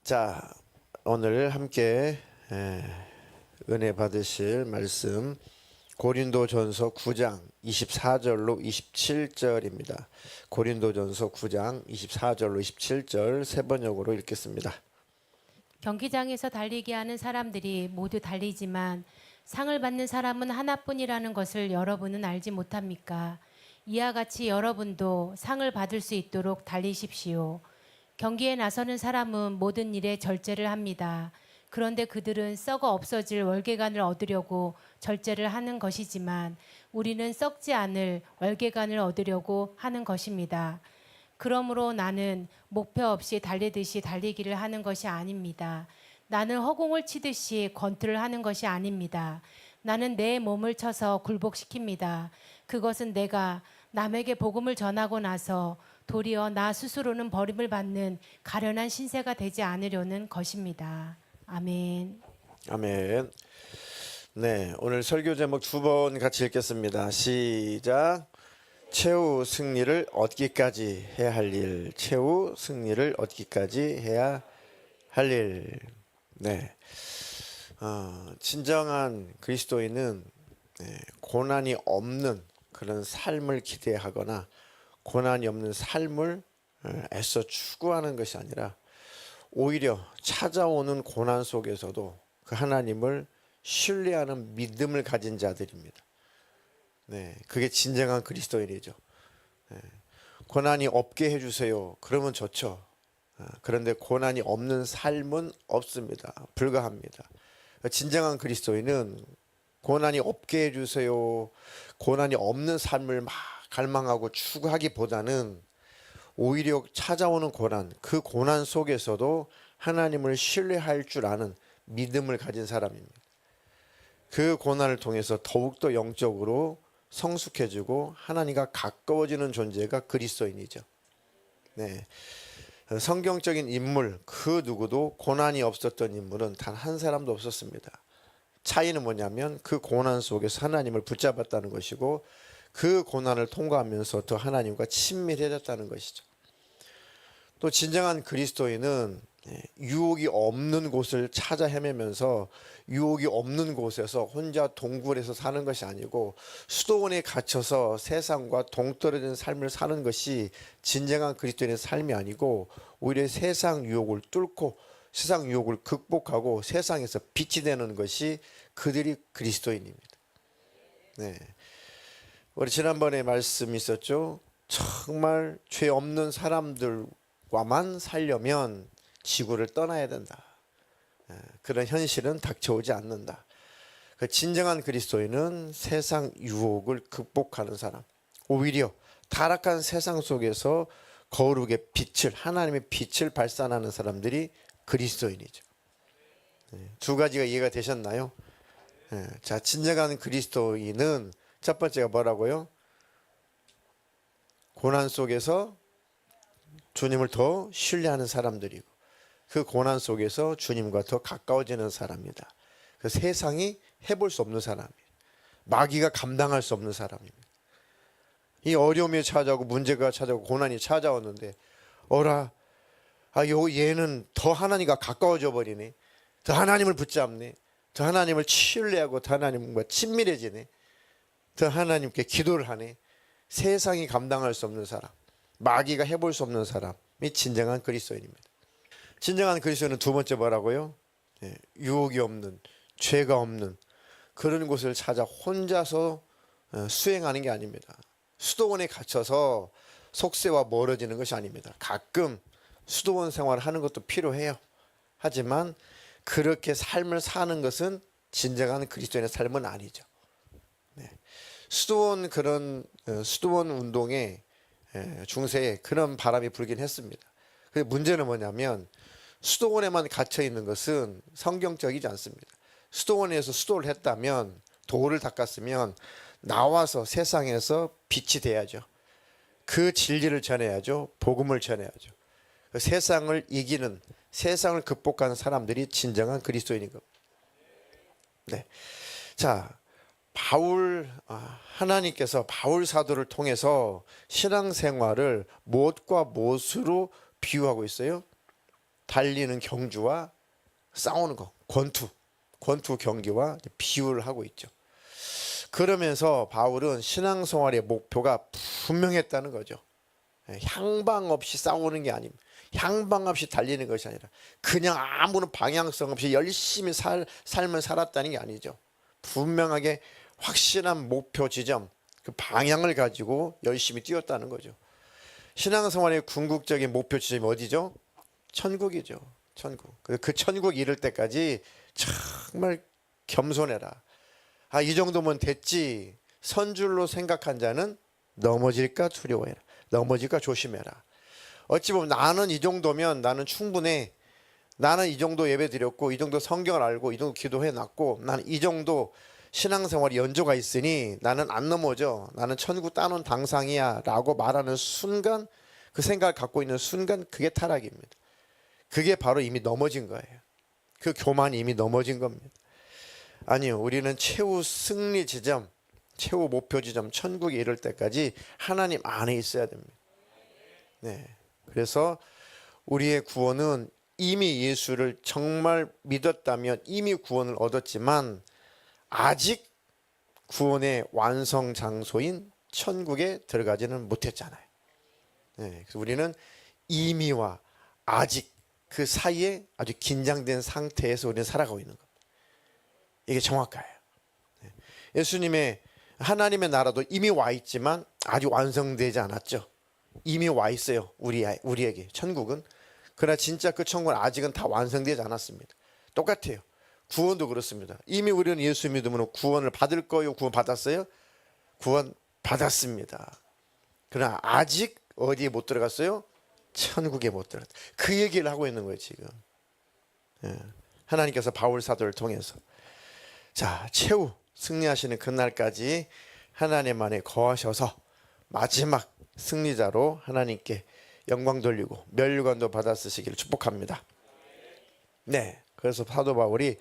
자, 오늘 함께 은혜 받으실 말씀 고린도전서 9장 24절로 27절입니다. 고린도전서 9장 24절로 27절 세 번역으로 읽겠습니다. 경기장에서 달리기 하는 사람들이 모두 달리지만 상을 받는 사람은 하나뿐이라는 것을 여러분은 알지 못합니까? 이와 같이 여러분도 상을 받을 수 있도록 달리십시오. 경기에 나서는 사람은 모든 일에 절제를 합니다. 그런데 그들은 썩어 없어질 월계관을 얻으려고 절제를 하는 것이지만 우리는 썩지 않을 월계관을 얻으려고 하는 것입니다. 그러므로 나는 목표 없이 달리듯이 달리기를 하는 것이 아닙니다. 나는 허공을 치듯이 권투를 하는 것이 아닙니다. 나는 내 몸을 쳐서 굴복시킵니다. 그것은 내가 남에게 복음을 전하고 나서 도리어 나 스스로는 버림을 받는 가련한 신세가 되지 않으려는 것입니다. 아멘. 아멘. 네, 오늘 설교 제목 두 번 같이 읽겠습니다. 시작. 최후 승리를 얻기까지 해야 할 일. 최후 승리를 얻기까지 해야 할 일. 네. 진정한 그리스도인은 고난이 없는 그런 삶을 기대하거나 고난이 없는 삶을 애써 추구하는 것이 아니라 오히려 찾아오는 고난 속에서도 그 하나님을 신뢰하는 믿음을 가진 자들입니다. 네, 그게 진정한 그리스도인이죠. 고난이 없게 해주세요. 그러면 좋죠. 그런데 고난이 없는 삶은 없습니다. 불가합니다. 진정한 그리스도인은 고난이 없게 해주세요. 고난이 없는 삶을 막 갈망하고 추구하기보다는 오히려 찾아오는 고난, 그 고난 속에서도 하나님을 신뢰할 줄 아는 믿음을 가진 사람입니다. 그 고난을 통해서 더욱더 영적으로 성숙해지고 하나님과 가까워지는 존재가 그리스도인이죠. 네. 성경적인 인물 그 누구도 고난이 없었던 인물은 단 한 사람도 없었습니다. 차이는 뭐냐면 그 고난 속에서 하나님을 붙잡았다는 것이고 그 고난을 통과하면서 더 하나님과 친밀해졌다는 것이죠. 또 진정한 그리스도인은 유혹이 없는 곳을 찾아 헤매면서 유혹이 없는 곳에서 혼자 동굴에서 사는 것이 아니고 수도원에 갇혀서 세상과 동떨어진 삶을 사는 것이 진정한 그리스도인의 삶이 아니고 오히려 세상 유혹을 뚫고 세상 유혹을 극복하고 세상에서 빛이 되는 것이 그들이 그리스도인입니다. 네. 우리 지난번에 말씀이 있었죠. 정말 죄 없는 사람들과만 살려면 지구를 떠나야 된다. 그런 현실은 닥쳐오지 않는다. 그 진정한 그리스도인은 세상 유혹을 극복하는 사람, 오히려 타락한 세상 속에서 거룩의 빛을, 하나님의 빛을 발산하는 사람들이 그리스도인이죠. 두 가지가 이해가 되셨나요? 자, 진정한 그리스도인은 첫 번째가 뭐라고요? 고난 속에서 주님을 더 신뢰하는 사람들이고 그 고난 속에서 주님과 더 가까워지는 사람이다. 그 세상이 해볼 수 없는 사람이에요. 마귀가 감당할 수 없는 사람입니다. 이 어려움이 찾아오고 문제가 찾아오고 고난이 찾아왔는데 얘는 더 하나님과 가까워져 버리네. 더 하나님을 붙잡네. 더 하나님을 신뢰하고 더 하나님과 친밀해지네. 더 하나님께 기도를 하네. 세상이 감당할 수 없는 사람, 마귀가 해볼 수 없는 사람이 진정한 그리스도인입니다. 진정한 그리스도인은 두 번째 뭐라고요? 유혹이 없는, 죄가 없는 그런 곳을 찾아 혼자서 수행하는 게 아닙니다. 수도원에 갇혀서 속세와 멀어지는 것이 아닙니다. 가끔 수도원 생활을 하는 것도 필요해요. 하지만 그렇게 삶을 사는 것은 진정한 그리스도인의 삶은 아니죠. 수도원 운동의 중세에 그런 바람이 불긴 했습니다. 그 문제는 뭐냐면 수도원에만 갇혀 있는 것은 성경적이지 않습니다. 수도원에서 수도를 했다면 도를 닦았으면 나와서 세상에서 빛이 돼야죠. 그 진리를 전해야죠. 복음을 전해야죠. 그 세상을 이기는, 세상을 극복하는 사람들이 진정한 그리스도인인 겁니다. 네. 자, 하나님께서 바울 사도를 통해서 신앙생활을 못과 못으로 비유하고 있어요. 달리는 경주와 싸우는 거, 권투 경기와 비유를 하고 있죠. 그러면서 바울은 신앙생활의 목표가 분명했다는 거죠. 향방 없이 싸우는 게 아닙니다. 향방 없이 달리는 것이 아니라 그냥 아무런 방향성 없이 열심히 삶을 살았다는 게 아니죠. 분명하게 확실한 목표 지점, 그 방향을 가지고 열심히 뛰었다는 거죠. 신앙생활의 궁극적인 목표 지점이 어디죠? 천국이죠. 천국. 그 천국 이를 때까지 정말 겸손해라. 이 정도면 됐지. 선줄로 생각한 자는 넘어질까 두려워해라. 넘어질까 조심해라. 어찌 보면 나는 이 정도면 나는 충분해. 나는 이 정도 예배 드렸고 이 정도 성경을 알고 이 정도 기도해 놨고 나는 이 정도 신앙생활이 연조가 있으니 나는 안 넘어져. 나는 천국 따놓은 당상이야 라고 말하는 순간, 그 생각을 갖고 있는 순간 그게 타락입니다. 그게 바로 이미 넘어진 거예요. 그 교만이 이미 넘어진 겁니다. 아니요, 우리는 최후 승리 지점, 최후 목표 지점 천국에 이를 때까지 하나님 안에 있어야 됩니다. 네, 그래서 우리의 구원은 이미 예수를 정말 믿었다면 이미 구원을 얻었지만 아직 구원의 완성 장소인 천국에 들어가지는 못했잖아요. 네, 그래서 우리는 이미와 아직 그 사이에 아주 긴장된 상태에서 우리는 살아가고 있는 겁니다. 이게 정확해요. 네. 예수님의 하나님의 나라도 이미 와 있지만 아직 완성되지 않았죠. 이미 와 있어요. 우리에게 천국은. 그러나 진짜 그 천국은 아직은 다 완성되지 않았습니다. 똑같아요. 구원도 그렇습니다. 이미 우리는 예수 믿으면 구원을 받을 거요. 구원 받았어요? 구원 받았습니다. 그러나 아직 어디에 못 들어갔어요? 천국에 못 들어갔다. 그 얘기를 하고 있는 거예요 지금. 하나님께서 바울 사도를 통해서 자, 최후 승리하시는 그날까지 하나님 안에 거하셔서 마지막 승리자로 하나님께 영광 돌리고 면류관도 받아 쓰시기를 축복합니다. 네, 그래서 사도 바울이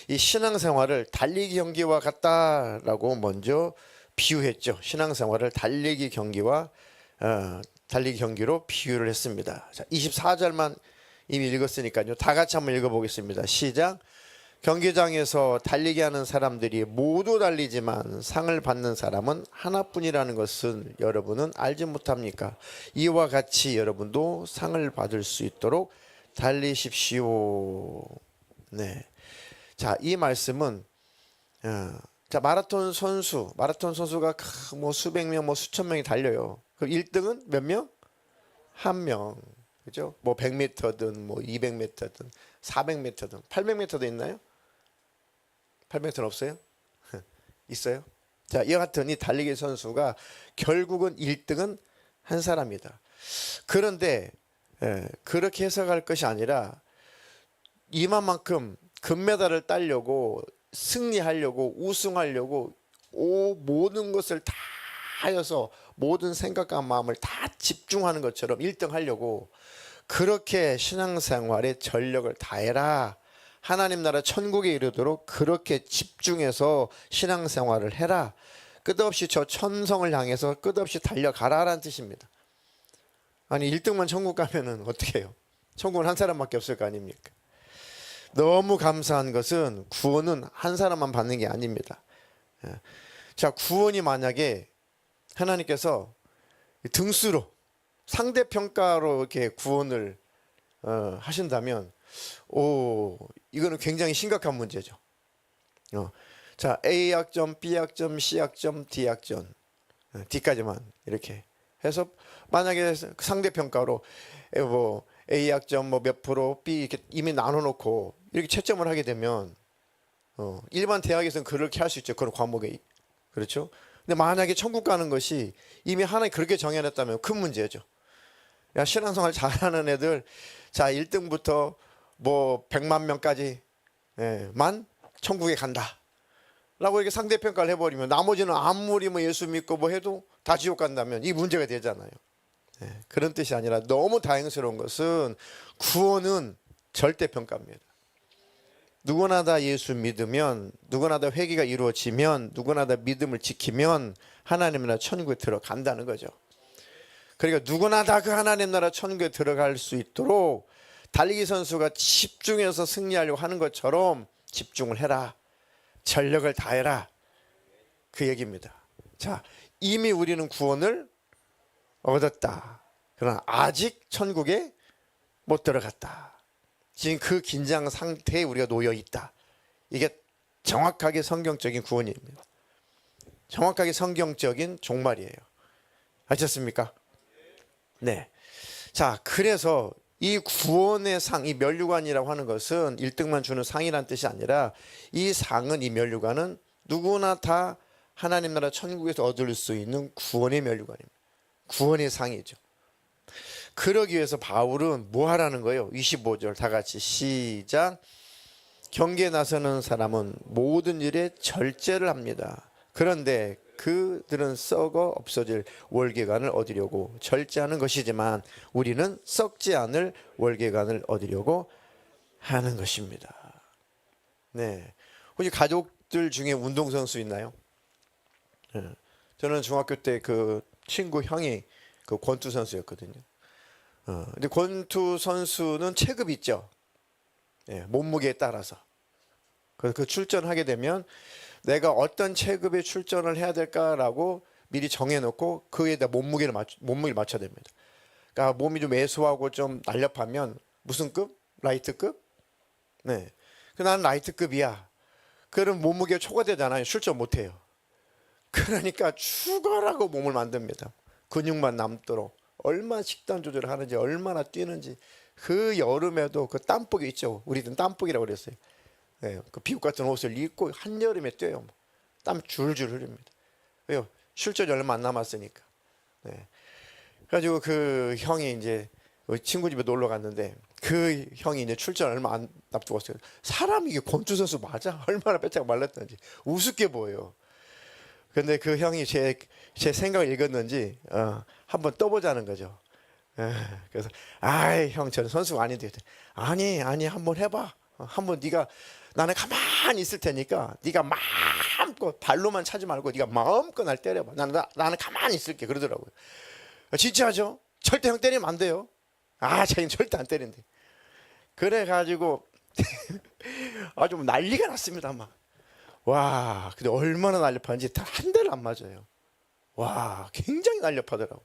이 신앙생활을 달리기 경기와 같다라고 먼저 비유했죠. 신앙생활을 달리기 경기와 달리기 경기로 비유를 했습니다. 자, 24절만 이미 읽었으니까요. 다 같이 한번 읽어보겠습니다. 시작. 경기장에서 달리기 하는 사람들이 모두 달리지만 상을 받는 사람은 하나뿐이라는 것을 여러분은 알지 못합니까? 이와 같이 여러분도 상을 받을 수 있도록 달리십시오. 네. 자, 이 말씀은 자, 마라톤 선수가 뭐 수백 명, 뭐 수천 명이 달려요. 그럼 1등은 몇 명? 한 명. 그죠? 뭐 100m든 뭐 200m든 400m든 800m도 있나요? 800m는 없어요? 있어요? 자, 이와 같은 이 달리기 선수가 결국은 1등은 한 사람이다. 그런데 그렇게 해석할 것이 아니라 이만큼 금메달을 따려고 승리하려고 우승하려고 모든 것을 다 하여서 모든 생각과 마음을 다 집중하는 것처럼 1등 하려고 그렇게 신앙생활에 전력을 다해라. 하나님 나라 천국에 이르도록 그렇게 집중해서 신앙생활을 해라. 끝없이 저 천성을 향해서 끝없이 달려가라라는 뜻입니다. 아니 1등만 천국 가면은 어떻게 해요? 천국은 한 사람밖에 없을 거 아닙니까? 너무 감사한 것은 구원은 한 사람만 받는 게 아닙니다. 자, 구원이 만약에 하나님께서 등수로 상대평가로 이렇게 구원을 하신다면 이거는 굉장히 심각한 문제죠. 자, A학점, B학점, C학점, D학점, D까지만 이렇게 해서 만약에 상대평가로 뭐 A학점 뭐 몇 프로, B 이렇게 이미 나눠놓고 이렇게 채점을 하게 되면 일반 대학에서는 그렇게 할 수 있죠. 그런 과목에. 그렇죠? 근데 만약에 천국 가는 것이 이미 하나님 그렇게 정해놨다면 큰 문제죠. 야, 신앙생활 잘하는 애들 자 1등부터 뭐 100만 명까지 만 천국에 간다 라고 이렇게 상대평가를 해버리면 나머지는 아무리 뭐 예수 믿고 뭐 해도 다 지옥 간다면 이 문제가 되잖아요. 그런 뜻이 아니라 너무 다행스러운 것은 구원은 절대평가입니다. 누구나 다 예수 믿으면, 누구나 다 회개가 이루어지면, 누구나 다 믿음을 지키면 하나님 나라 천국에 들어간다는 거죠. 그러니까 누구나 다 그 하나님 나라 천국에 들어갈 수 있도록 달리기 선수가 집중해서 승리하려고 하는 것처럼 집중을 해라. 전력을 다해라. 그 얘기입니다. 자, 이미 우리는 구원을 얻었다. 그러나 아직 천국에 못 들어갔다. 지금 그 긴장 상태에 우리가 놓여 있다. 이게 정확하게 성경적인 구원입니다. 정확하게 성경적인 종말이에요. 아셨습니까? 네. 자, 그래서 이 구원의 상, 이 면류관이라고 하는 것은 1등만 주는 상이란 뜻이 아니라 이 상은, 이 면류관은 누구나 다 하나님 나라 천국에서 얻을 수 있는 구원의 면류관입니다. 구원의 상이죠. 그러기 위해서 바울은 뭐 하라는 거예요? 25절 다 같이 시작. 경계에 나서는 사람은 모든 일에 절제를 합니다. 그런데 그들은 썩어 없어질 월계관을 얻으려고 절제하는 것이지만 우리는 썩지 않을 월계관을 얻으려고 하는 것입니다. 네, 혹시 가족들 중에 운동선수 있나요? 네. 저는 중학교 때 그 친구 형이 그 권투 선수였거든요. 근데 권투 선수는 체급이 있죠. 예, 몸무게에 따라서. 그래서 그 출전하게 되면 내가 어떤 체급에 출전을 해야 될까라고 미리 정해놓고 그에다 몸무게를 맞춰야 됩니다. 그러니까 몸이 좀 왜소하고 좀 날렵하면 무슨 급? 라이트급? 네. 나는 라이트급이야. 그럼 몸무게가 초과되잖아요. 출전 못해요. 그러니까 죽어라고 몸을 만듭니다. 근육만 남도록. 얼마나 식단 조절을 하는지, 얼마나 뛰는지. 그 여름에도 그 땀복이 있죠. 우리는 땀복이라고 그랬어요. 네, 그 비옷 같은 옷을 입고 한여름에 뛰어요. 땀 줄줄 흘립니다. 왜요? 출전이 얼마 안 남았으니까. 네. 그래가지고 그 형이 이제 친구 집에 놀러 갔는데 그 형이 이제 출전 얼마 안 앞두고 왔어요. 사람이 이게 권투 선수 맞아? 얼마나 빼짝 말랐던지 우습게 보여요. 근데 그 형이 제 생각을 읽었는지 한번 떠보자는 거죠. 그래서 아이 형 저는 선수가 아닌데 아니 한번 해봐. 한번 네가 나는 가만히 있을 테니까 네가 마음껏 발로만 차지 말고 네가 마음껏 날 때려봐. 나는 가만히 있을게 그러더라고요. 진짜죠? 절대 형 때리면 안 돼요. 자기는 절대 안 때린대. 그래가지고 아주 난리가 났습니다. 막. 와, 근데 얼마나 날렵한지 다 한 대를 안 맞아요. 와, 굉장히 날렵하더라고.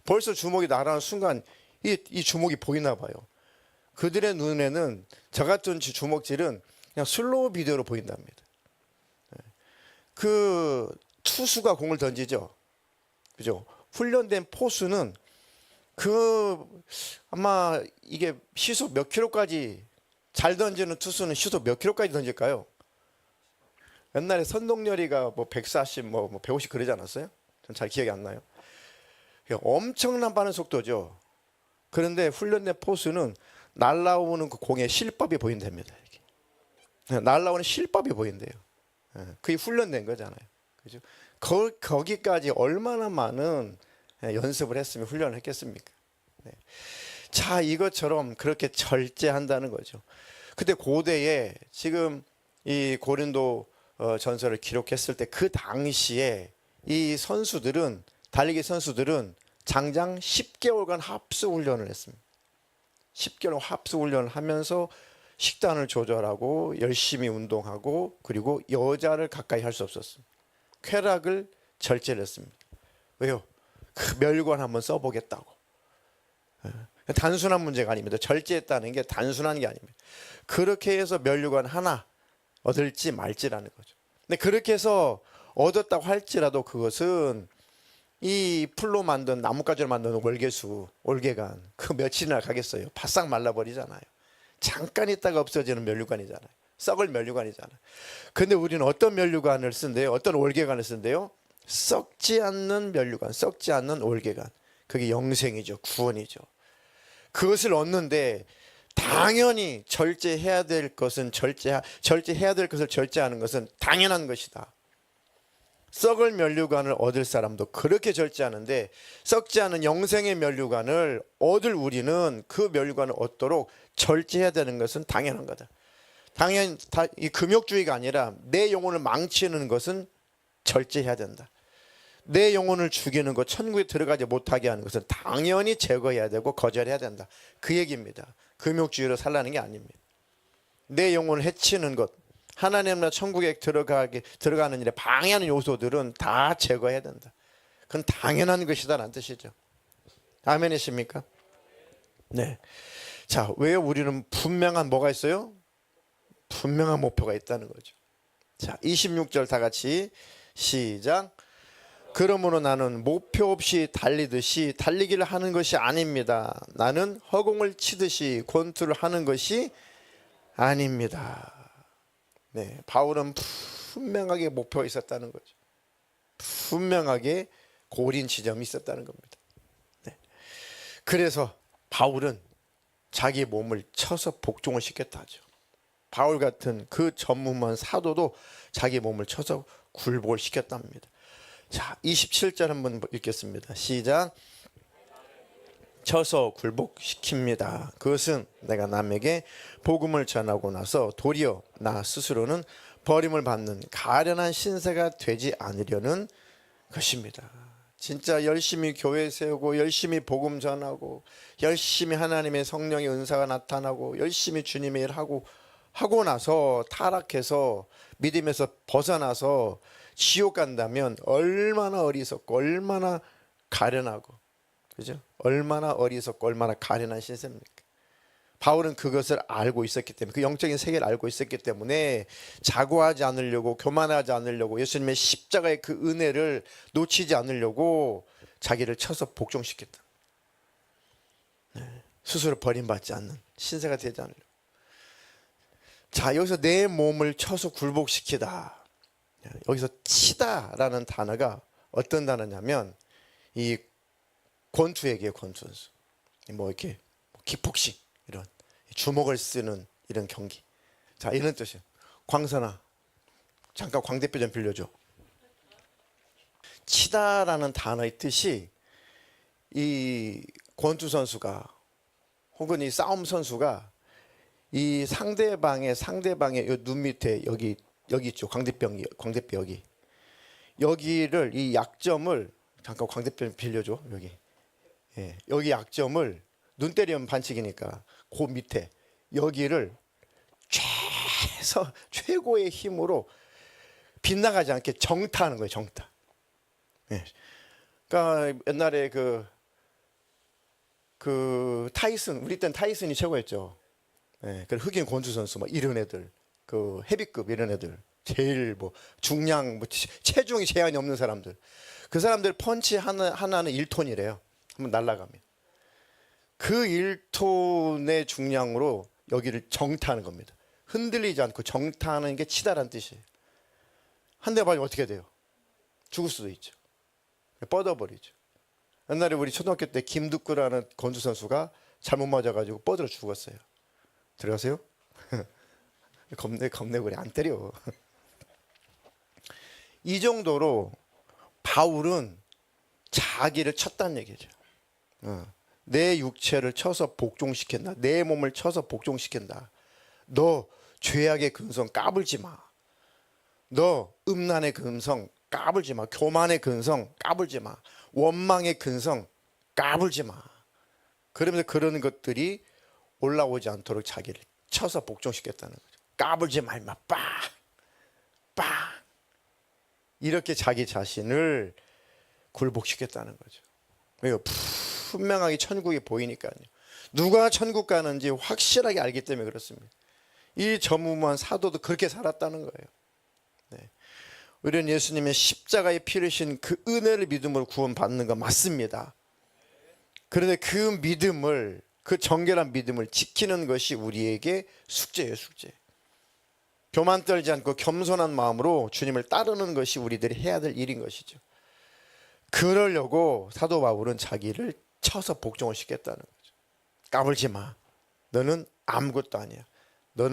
벌써 주먹이 날아가는 순간 이 주먹이 보이나 봐요. 그들의 눈에는 저 같은 주먹질은 그냥 슬로우 비디오로 보인답니다. 그 투수가 공을 던지죠. 그죠? 훈련된 포수는 아마 이게 시속 몇 킬로까지 잘 던지는 투수는 시속 몇 킬로까지 던질까요? 옛날에 선동열이가 뭐 140, 뭐 150 그러지 않았어요? 전 잘 기억이 안 나요. 엄청난 빠른 속도죠. 그런데 훈련된 포수는 날라오는 그 공의 실밥이 보인답니다. 날라오는 실밥이 보인대요. 그게 훈련된 거잖아요. 그죠? 거기까지 얼마나 많은 연습을 했으면 훈련을 했겠습니까? 네. 자, 이것처럼 그렇게 절제한다는 거죠. 근데 고대에 지금 이 고린도 전설을 기록했을 때 그 당시에 이 선수들은 달리기 선수들은 장장 10개월간 합수 훈련을 했습니다. 10개월 합수 훈련을 하면서 식단을 조절하고 열심히 운동하고 그리고 여자를 가까이 할 수 없었습니다. 쾌락을 절제를 했습니다. 왜요? 그 멸관 한번 써보겠다고. 단순한 문제가 아닙니다. 절제했다는 게 단순한 게 아닙니다. 그렇게 해서 멸관 하나 얻을지 말지라는 거죠. 근데 그렇게 해서 얻었다고 할지라도 그것은 이 풀로 만든 나뭇가지로 만든 월계수, 월계관 그 며칠이나 가겠어요. 바싹 말라버리잖아요. 잠깐 있다가 없어지는 면류관이잖아요. 썩을 면류관이잖아요. 근데 우리는 어떤 면류관을 쓴대요? 어떤 월계관을 쓴대요? 썩지 않는 면류관, 썩지 않는 월계관. 그게 영생이죠. 구원이죠. 그것을 얻는데 당연히 절제해야 될 것은 절제해야 될 것을 절제하는 것은 당연한 것이다. 썩을 면류관을 얻을 사람도 그렇게 절제하는데 썩지 않은 영생의 면류관을 얻을 우리는 그 면류관을 얻도록 절제해야 되는 것은 당연한 거다. 당연히 이 금욕주의가 아니라 내 영혼을 망치는 것은 절제해야 된다. 내 영혼을 죽이는 것, 천국에 들어가지 못하게 하는 것은 당연히 제거해야 되고 거절해야 된다. 그 얘기입니다. 금욕주의로 살라는 게 아닙니다. 내 영혼을 해치는 것, 하나님 나라 천국에 들어가는 일에 방해하는 요소들은 다 제거해야 된다. 그건 당연한 것이다라는 뜻이죠. 아멘이십니까? 네. 자, 왜 우리는 분명한 뭐가 있어요? 분명한 목표가 있다는 거죠. 자, 26절 다 같이 시작. 그러므로 나는 목표 없이 달리듯이 달리기를 하는 것이 아닙니다. 나는 허공을 치듯이 권투를 하는 것이 아닙니다. 네, 바울은 분명하게 목표가 있었다는 거죠. 분명하게 고린 지점이 있었다는 겁니다. 네. 그래서 바울은 자기 몸을 쳐서 복종을 시켰다 하죠. 바울 같은 그 전무한 사도도 자기 몸을 쳐서 굴복을 시켰답니다. 자, 27절 한번 읽겠습니다. 시작. 쳐서 굴복시킵니다. 그것은 내가 남에게 복음을 전하고 나서 도리어 나 스스로는 버림을 받는 가련한 신세가 되지 않으려는 것입니다. 진짜 열심히 교회 세우고 열심히 복음 전하고 열심히 하나님의 성령의 은사가 나타나고 열심히 주님의 일 하고 나서 타락해서 믿음에서 벗어나서 지옥 간다면 얼마나 어리석고 얼마나 가련하고, 그죠? 얼마나 어리석고 얼마나 가련한 신세입니까? 바울은 그것을 알고 있었기 때문에, 그 영적인 세계를 알고 있었기 때문에 자고하지 않으려고, 교만하지 않으려고, 예수님의 십자가의 그 은혜를 놓치지 않으려고 자기를 쳐서 복종시켰다. 스스로 버림받지 않는 신세가 되지 않으려고. 자, 여기서 내 몸을 쳐서 굴복시키다, 여기서 치다라는 단어가 어떤 단어냐면 이 권투 얘기예요. 권투 선수, 뭐 이렇게 킥복싱, 이런 주먹을 쓰는 이런 경기. 자, 이런 뜻이에요. 광선아, 잠깐 광대뼈 좀 빌려줘. 치다라는 단어의 뜻이 이 권투 선수가 혹은 이 싸움 선수가 이 상대방의 눈 밑에 여기 있죠. 광대뼈 여기를, 이 약점을, 잠깐 광대뼈 빌려줘. 여기 약점을, 눈 때리면 반칙이니까 그 밑에 여기를 최고의 힘으로 빗나가지 않게 정타하는 거예요. 정타. 그러니까 옛날에 그 타이슨, 우리 때는 타이슨이 최고였죠. 그 흑인 권투 선수 막 이런 애들, 그 헤비급 이런 애들, 제일 뭐 중량, 뭐 체중이 제한이 없는 사람들, 그 사람들 펀치 하나는 1톤이래요. 한번 날아가면 그 1톤의 중량으로 여기를 정타하는 겁니다. 흔들리지 않고 정타하는 게 치다라는 뜻이에요. 한 대 맞으면 어떻게 돼요? 죽을 수도 있죠. 뻗어버리죠. 옛날에 우리 초등학교 때 김두구라는 권투 선수가 잘못 맞아가지고 뻗어 죽었어요. 들어가세요? 겁내 그래, 안 때려. 이 정도로 바울은 자기를 쳤다는 얘기죠. 내 육체를 쳐서 복종시킨다. 내 몸을 쳐서 복종시킨다. 너 죄악의 근성 까불지 마. 너 음란의 근성 까불지 마. 교만의 근성 까불지 마. 원망의 근성 까불지 마. 그러면서 그런 것들이 올라오지 않도록 자기를 쳐서 복종시켰다는 거죠. 까불지 말마. 빵! 빵! 이렇게 자기 자신을 굴복시켰다는 거죠. 왜요? 분명하게 천국이 보이니까요. 누가 천국 가는지 확실하게 알기 때문에 그렇습니다. 이 전무한 사도도 그렇게 살았다는 거예요. 네. 우리는 예수님의 십자가에 피를 신 그 은혜를 믿음으로 구원받는 건 맞습니다. 그런데 그 믿음을, 그 정결한 믿음을 지키는 것이 우리에게 숙제예요. 숙제. 교만 떨지 않고 겸손한 마음으로 주님을 따르는 것이 우리들이 해야 될 일인 것이죠. 그러려고 사도 바울은 자기를 쳐서 복종을 시켰다는 거죠. 까불지 마. 너는 아무것도 아니야. 너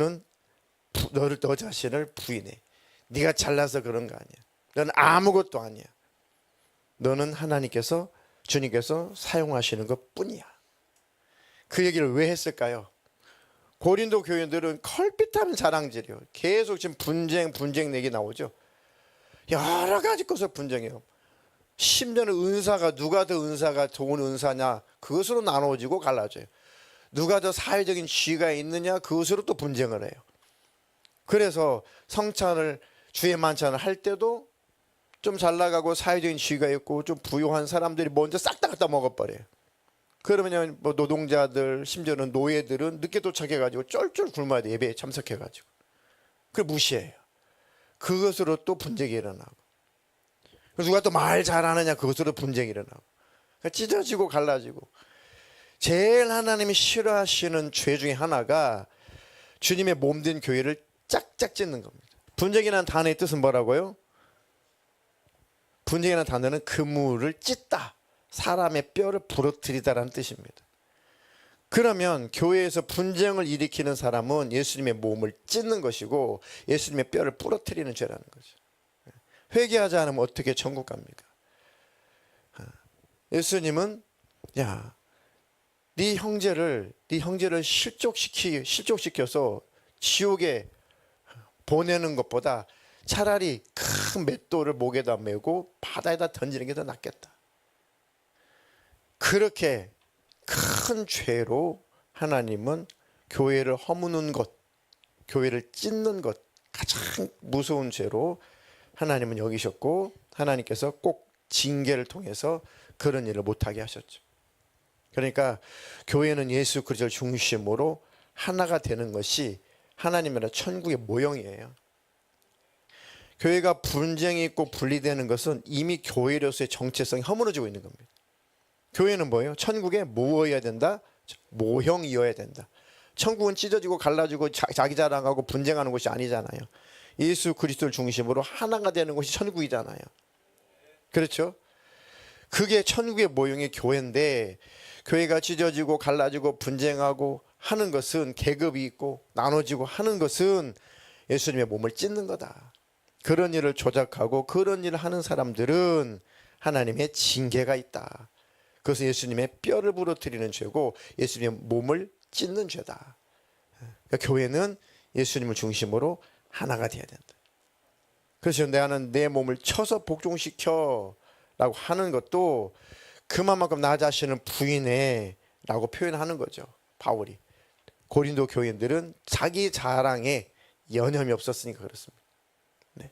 자신을 부인해. 네가 잘나서 그런 거 아니야. 너는 아무것도 아니야. 너는 하나님께서, 주님께서 사용하시는 것 뿐이야. 그 얘기를 왜 했을까요? 고린도 교인들은 컬핏하면 자랑질이에요. 계속 지금 분쟁 얘기 나오죠. 여러 가지 것을 분쟁해요. 심지어는 은사가, 누가 더 은사가 좋은 은사냐, 그것으로 나눠지고 갈라져요. 누가 더 사회적인 지위가 있느냐 그것으로 또 분쟁을 해요. 그래서 성찬을 주의 만찬을 할 때도 좀 잘 나가고 사회적인 지위가 있고 좀 부유한 사람들이 먼저 싹 다 갖다 먹어버려요. 그러면 뭐 노동자들 심지어는 노예들은 늦게 도착해가지고 쫄쫄 굶어야 돼. 예배에 참석해가지고. 그걸 무시해요. 그것으로 또 분쟁이 일어나고. 누가 또 말 잘하느냐 그것으로 분쟁이 일어나고. 그러니까 찢어지고 갈라지고. 제일 하나님이 싫어하시는 죄 중에 하나가 주님의 몸된 교회를 짝짝 찢는 겁니다. 분쟁이라는 단어의 뜻은 뭐라고요? 분쟁이라는 단어는 그물을 찢다. 사람의 뼈를 부러뜨리다라는 뜻입니다. 그러면 교회에서 분쟁을 일으키는 사람은 예수님의 몸을 찢는 것이고 예수님의 뼈를 부러뜨리는 죄라는 거죠. 회개하지 않으면 어떻게 천국 갑니까? 예수님은 야, 네 형제를 실족시켜서 지옥에 보내는 것보다 차라리 큰 맷돌을 목에다 메고 바다에다 던지는 게 더 낫겠다. 그렇게 큰 죄로 하나님은 교회를 허무는 것, 교회를 찢는 것, 가장 무서운 죄로 하나님은 여기셨고 하나님께서 꼭 징계를 통해서 그런 일을 못하게 하셨죠. 그러니까 교회는 예수 그리스도를 중심으로 하나가 되는 것이 하나님 나라 천국의 모형이에요. 교회가 분쟁이 있고 분리되는 것은 이미 교회로서의 정체성이 허물어지고 있는 겁니다. 교회는 뭐예요? 천국에 뭐여야 된다? 모형이어야 된다. 천국은 찢어지고 갈라지고 자기 자랑하고 분쟁하는 곳이 아니잖아요. 예수 그리스도를 중심으로 하나가 되는 곳이 천국이잖아요. 그렇죠? 그게 천국의 모형이 교회인데 교회가 찢어지고 갈라지고 분쟁하고 하는 것은 계급이 있고 나눠지고 하는 것은 예수님의 몸을 찢는 거다. 그런 일을 조작하고 그런 일을 하는 사람들은 하나님의 징계가 있다. 그것은 예수님의 뼈를 부러뜨리는 죄고 예수님의 몸을 찢는 죄다. 그러니까 교회는 예수님을 중심으로 하나가 돼야 된다. 그래서 나는 내 몸을 쳐서 복종시켜 라고 하는 것도 그만큼 나 자신을 부인해 라고 표현하는 거죠. 바울이. 고린도 교인들은 자기 자랑에 여념이 없었으니까 그렇습니다. 네.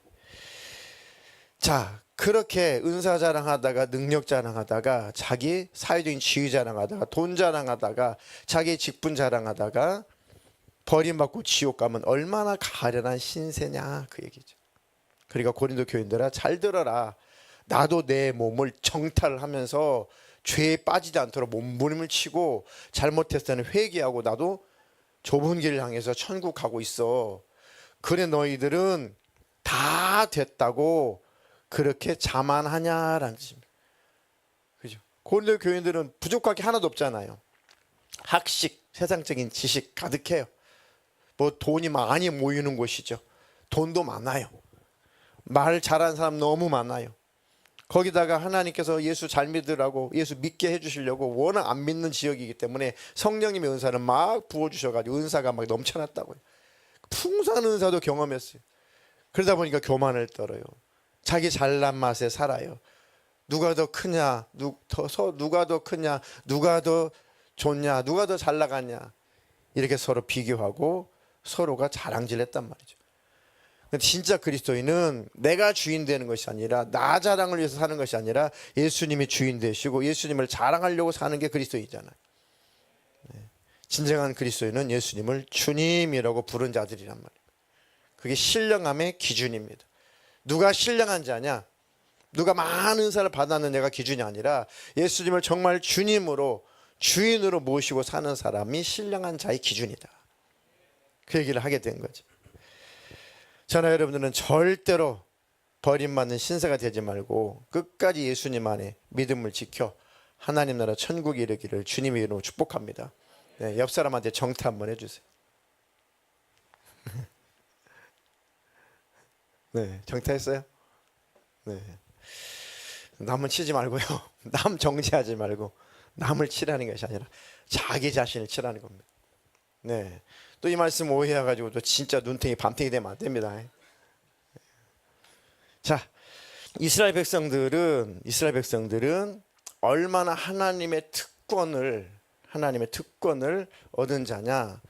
자, 그렇게 은사 자랑하다가 능력 자랑하다가 자기 사회적인 지위 자랑하다가 돈 자랑하다가 자기 직분 자랑하다가 버림받고 지옥 가면 얼마나 가련한 신세냐 그 얘기죠. 그러니까 고린도 교인들아 잘 들어라. 나도 내 몸을 정탈을 하면서 죄에 빠지지 않도록 몸부림을 치고 잘못했을 때는 회개하고 나도 좁은 길을 향해서 천국 가고 있어. 그래 너희들은 다 됐다고 그렇게 자만하냐라는 뜻입니다. 그죠? 고린도 교인들은 부족할 게 하나도 없잖아요. 학식, 세상적인 지식 가득해요. 뭐 돈이 많이 모이는 곳이죠. 돈도 많아요. 말 잘하는 사람 너무 많아요. 거기다가 하나님께서 예수 잘 믿으라고 예수 믿게 해주시려고 워낙 안 믿는 지역이기 때문에 성령님의 은사를 막 부어주셔가지고 은사가 막 넘쳐났다고요. 풍성한 은사도 경험했어요. 그러다 보니까 교만을 떨어요. 자기 잘난 맛에 살아요. 누가 더 크냐, 누가 더 크냐, 누가 더 좋냐, 누가 더 잘 나갔냐 이렇게 서로 비교하고 서로가 자랑질했단 말이죠. 진짜 그리스도인은 내가 주인 되는 것이 아니라 나 자랑을 위해서 사는 것이 아니라 예수님이 주인 되시고 예수님을 자랑하려고 사는 게 그리스도인이잖아요. 진정한 그리스도인은 예수님을 주님이라고 부른 자들이란 말이에요. 그게 신령함의 기준입니다. 누가 신령한 자냐, 누가 많은 은사를 받았느냐가 기준이 아니라 예수님을 정말 주님으로 주인으로 모시고 사는 사람이 신령한 자의 기준이다. 그 얘기를 하게 된 거죠. 저나 여러분들은 절대로 버림받는 신세가 되지 말고 끝까지 예수님 안에 믿음을 지켜 하나님 나라 천국에 이르기를 주님의 이름으로 축복합니다. 네, 옆 사람한테 정타 한번 해주세요. 네, 정타했어요? 네. 남을 치지 말고요. 남 정죄하지 말고 남을 치라는 것이 아니라 자기 자신을 치라는 겁니다. 네. 또 이 말씀 오해해가지고 또 진짜 눈탱이 밤탱이 되면 안 됩니다. 자, 이스라엘 백성들은 얼마나 하나님의 특권을 하나님의 특권을 얻은 자냐?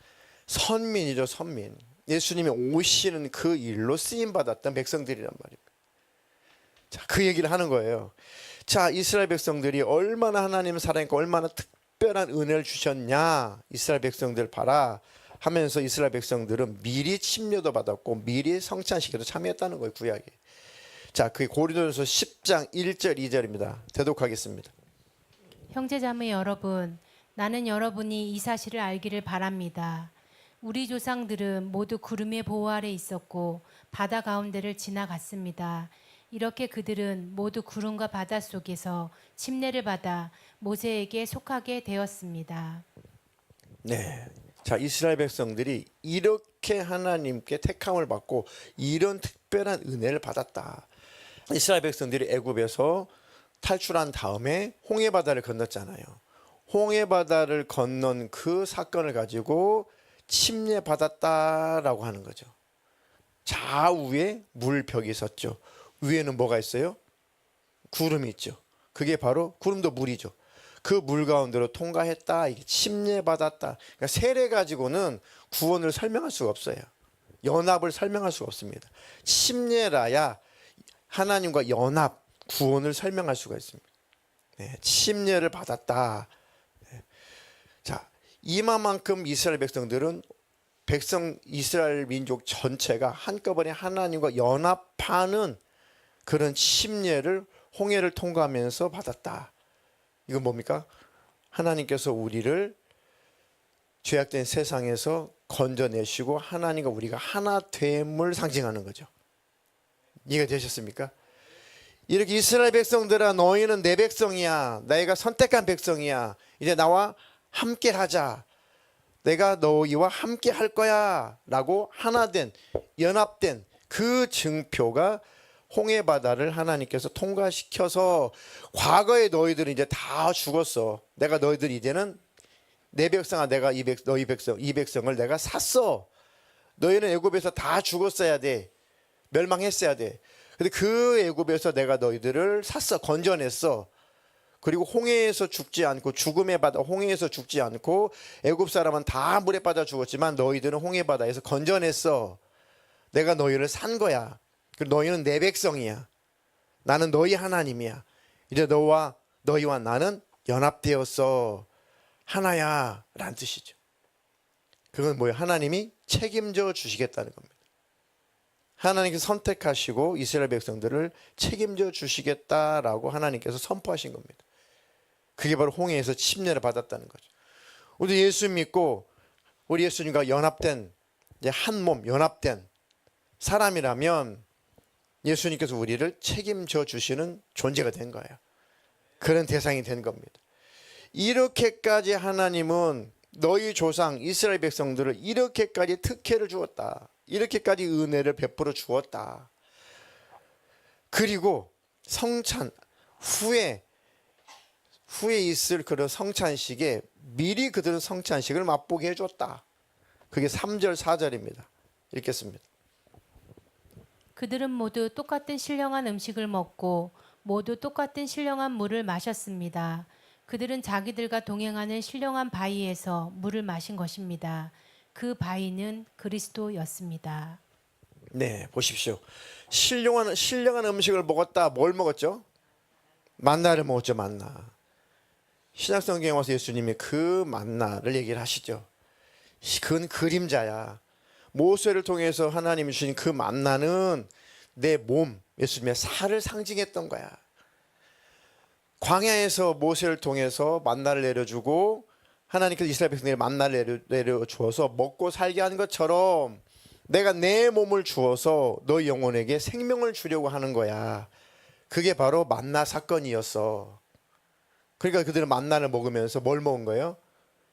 선민이죠, 선민. 예수님이 오시는 그 일로 쓰임 받았던 백성들이란 말입니다. 자, 그 얘기를 하는 거예요. 자, 이스라엘 백성들이 얼마나 하나님 사랑했고 얼마나 특별한 은혜를 주셨냐? 이스라엘 백성들 봐라 하면서 이스라엘 백성들은 미리 침례도 받았고 미리 성찬식에도 참여했다는 거예요, 구약에. 자, 그게 고린도전서 10장 1절 2절입니다. 대독하겠습니다. 형제자매 여러분, 나는 여러분이 이 사실을 알기를 바랍니다. 우리 조상들은 모두 구름의 보호 아래 있었고 바다 가운데를 지나갔습니다. 이렇게 그들은 모두 구름과 바다 속에서 침례를 받아 모세에게 속하게 되었습니다. 네. 자, 이스라엘 백성들이 이렇게 하나님께 택함을 받고 이런 특별한 은혜를 받았다. 이스라엘 백성들이 애굽에서 탈출한 다음에 홍해 바다를 건넜잖아요. 홍해 바다를 건넌 그 사건을 가지고 침례 받았다라고 하는 거죠. 좌우에 물벽이 있었죠. 위에는 뭐가 있어요? 구름이 있죠. 그게 바로 구름도 물이죠. 그 물 가운데로 통과했다. 이게 침례 받았다. 그러니까 세례 가지고는 구원을 설명할 수가 없어요. 연합을 설명할 수가 없습니다. 침례라야 하나님과 연합, 구원을 설명할 수가 있습니다. 네, 침례를 받았다. 네. 자, 이만큼 이스라엘 백성들은 이스라엘 민족 전체가 한꺼번에 하나님과 연합하는 그런 침례를 홍해를 통과하면서 받았다. 이건 뭡니까? 하나님께서 우리를 죄악된 세상에서 건져내시고 하나님과 우리가 하나 됨을 상징하는 거죠. 이해가 되셨습니까? 이렇게 이스라엘 백성들아, 너희는 내 백성이야. 내가 선택한 백성이야. 이제 나와 함께 하자. 내가 너희와 함께 할 거야 라고 하나된, 연합된 그 증표가 홍해 바다를 하나님께서 통과시켜서, 과거에 너희들은 이제 다 죽었어. 내가 너희들 이제는 내 백성아, 내가 너희 백성, 이 백성을 내가 샀어. 너희는 애굽에서 다 죽었어야 돼. 멸망했어야 돼. 근데 그 애굽에서 내가 너희들을 샀어. 건져냈어. 그리고 홍해에서 죽지 않고, 죽음의 바다 홍해에서 죽지 않고, 애굽 사람은 다 물에 빠져 죽었지만 너희들은 홍해 바다에서 건져냈어. 내가 너희를 산 거야. 그리고 너희는 내 백성이야. 나는 너희 하나님이야. 이제 너희와 나는 연합되었어. 하나야 라는 뜻이죠. 그건 뭐예요? 하나님이 책임져 주시겠다는 겁니다. 하나님께서 선택하시고 이스라엘 백성들을 책임져 주시겠다라고 하나님께서 선포하신 겁니다. 그게 바로 홍해에서 침례를 받았다는 거죠. 우리 예수 믿고 우리 예수님과 연합된, 한 몸 연합된 사람이라면 예수님께서 우리를 책임져 주시는 존재가 된 거예요. 그런 대상이 된 겁니다. 이렇게까지 하나님은 너희 조상 이스라엘 백성들을 이렇게까지 특혜를 주었다. 이렇게까지 은혜를 베풀어 주었다. 그리고 성찬 후에 있을 그런 성찬식에 미리 그들은 성찬식을 맛보게 해줬다. 그게 3절 4절입니다. 읽겠습니다. 그들은 모두 똑같은 신령한 음식을 먹고 모두 똑같은 신령한 물을 마셨습니다. 그들은 자기들과 동행하는 신령한 바위에서 물을 마신 것입니다. 그 바위는 그리스도였습니다. 네, 보십시오. 신령한 음식을 먹었다. 뭘 먹었죠? 만나를 먹었죠, 만나. 신약성경에 와서 예수님이 그 만나를 얘기를 하시죠. 그건 그림자야. 모세를 통해서 하나님이 주신 그 만나는 내 몸, 예수님의 살을 상징했던 거야. 광야에서 모세를 통해서 만나를 내려주고 하나님께서 이스라엘 백성에게 만나를 내려주어서 먹고 살게 하는 것처럼 내가 내 몸을 주어서 너희 영혼에게 생명을 주려고 하는 거야. 그게 바로 만나 사건이었어. 그러니까 그들은 만나를 먹으면서 뭘 먹은 거예요?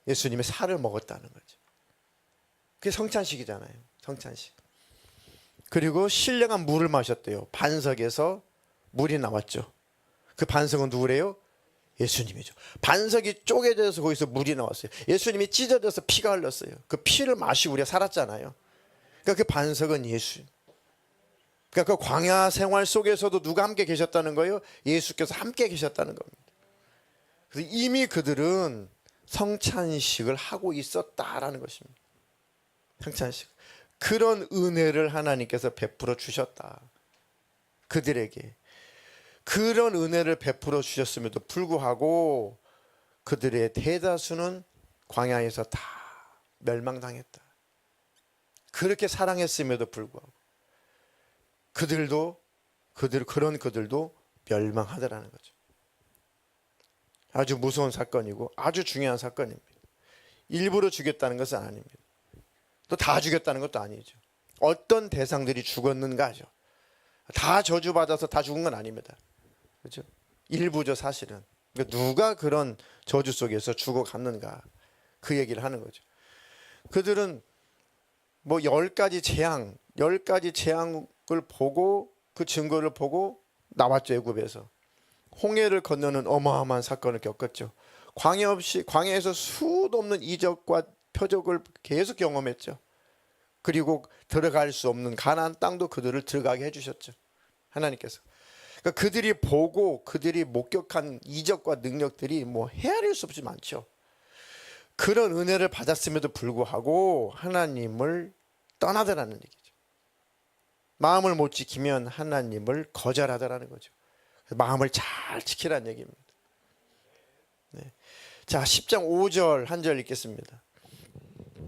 예수님의 살을 먹었다는 거죠. 그게 성찬식이잖아요. 성찬식. 그리고 신령한 물을 마셨대요. 반석에서 물이 나왔죠. 그 반석은 누구래요? 예수님이죠. 반석이 쪼개져서 거기서 물이 나왔어요. 예수님이 찢어져서 피가 흘렀어요. 그 피를 마시고 우리가 살았잖아요. 그러니까 그 반석은 예수. 그러니까 그 광야 생활 속에서도 누가 함께 계셨다는 거예요? 예수께서 함께 계셨다는 겁니다. 그래서 이미 그들은 성찬식을 하고 있었다라는 것입니다. 성찬식. 그런 은혜를 하나님께서 베풀어 주셨다. 그들에게. 그런 은혜를 베풀어 주셨음에도 불구하고 그들의 대다수는 광야에서 다 멸망당했다. 그렇게 사랑했음에도 불구하고 그런 그들도 멸망하더라는 거죠. 아주 무서운 사건이고 아주 중요한 사건입니다. 일부러 죽였다는 것은 아닙니다. 또 다 죽였다는 것도 아니죠. 어떤 대상들이 죽었는가죠. 다 저주받아서 다 죽은 건 아닙니다. 그렇죠? 일부죠, 사실은. 그러니까 누가 그런 저주 속에서 죽어갔는가, 그 얘기를 하는 거죠. 그들은 뭐 10가지 재앙을 보고, 그 증거를 보고 나왔죠. 애굽에서 홍해를 건너는 어마어마한 사건을 겪었죠. 광야에서 수도 없는 이적과 표적을 계속 경험했죠. 그리고 들어갈 수 없는 가나안 땅도 그들을 들어가게 해주셨죠. 하나님께서. 그러니까 그들이 보고 그들이 목격한 이적과 능력들이 뭐 헤아릴 수 없이 많죠. 그런 은혜를 받았음에도 불구하고 하나님을 떠나더라는 얘기죠. 마음을 못 지키면 하나님을 거절하더라는 거죠. 마음을 잘 지키라는 얘기입니다. 네. 자, 10장 5절 한 절 읽겠습니다.